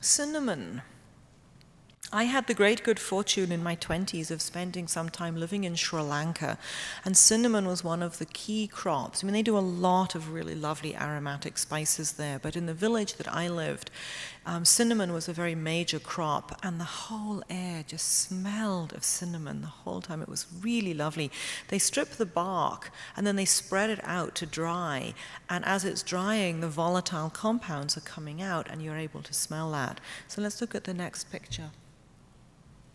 Cinnamon. I had the great good fortune in my 20s of spending some time living in Sri Lanka, and cinnamon was one of the key crops. I mean, they do a lot of really lovely aromatic spices there, but in the village that I lived, cinnamon was a very major crop, and the whole air just smelled of cinnamon the whole time. It was really lovely. They strip the bark, and then they spread it out to dry, and as it's drying, the volatile compounds are coming out, and you're able to smell that. So let's look at the next picture.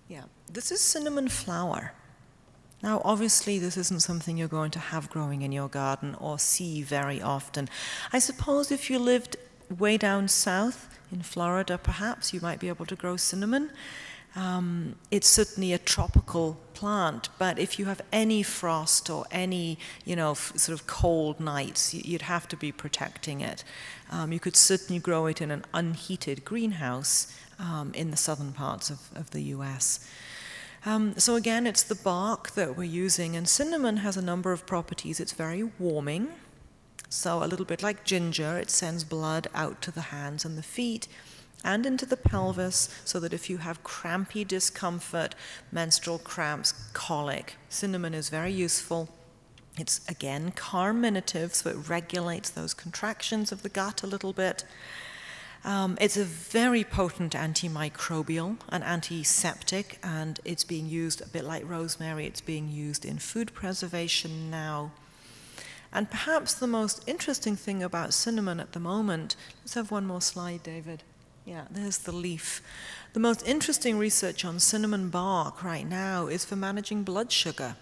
Yeah, this is cinnamon flower. Now, obviously, this isn't something you're going to have growing in your garden or see very often. I suppose if you lived way down south, in Florida perhaps, you might be able to grow cinnamon. It's certainly a tropical plant, but if you have any frost or any, sort of cold nights, you'd have to be protecting it. You could certainly grow it in an unheated greenhouse in the southern parts of the US. So again, it's the bark that we're using, and cinnamon has a number of properties. It's very warming, so a little bit like ginger, it sends blood out to the hands and the feet and into the pelvis, so that if you have crampy discomfort, menstrual cramps, colic, cinnamon is very useful. It's, again, carminative, so it regulates those contractions of the gut a little bit. It's a very potent antimicrobial and antiseptic, and it's being used a bit like rosemary. It's being used in food preservation now. And perhaps the most interesting thing about cinnamon at the moment, let's have one more slide, David. Yeah, there's the leaf. The most interesting research on cinnamon bark right now is for managing blood sugar.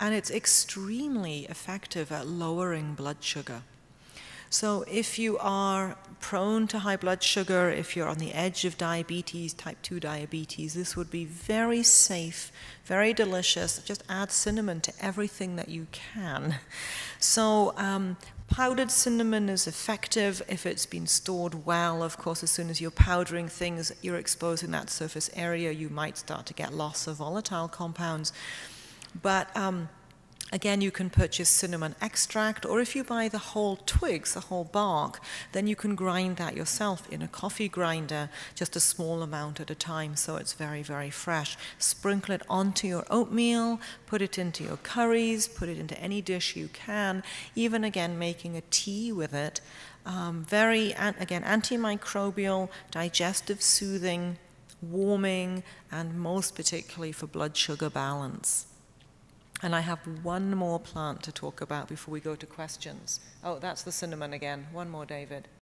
And it's extremely effective at lowering blood sugar. So if you are prone to high blood sugar, if you're on the edge of diabetes, type 2 diabetes, this would be very safe, very delicious. Just add cinnamon to everything that you can. So powdered cinnamon is effective if it's been stored well. Of course, as soon as you're powdering things, you're exposing that surface area, you might start to get loss of volatile compounds. But again, you can purchase cinnamon extract, or if you buy the whole twigs, the whole bark, then you can grind that yourself in a coffee grinder, just a small amount at a time, so it's very, very fresh. Sprinkle it onto your oatmeal, put it into your curries, put it into any dish you can, even again making a tea with it. Again, antimicrobial, digestive soothing, warming, and most particularly for blood sugar balance. And I have one more plant to talk about before we go to questions. Oh, that's the cinnamon again. One more, David.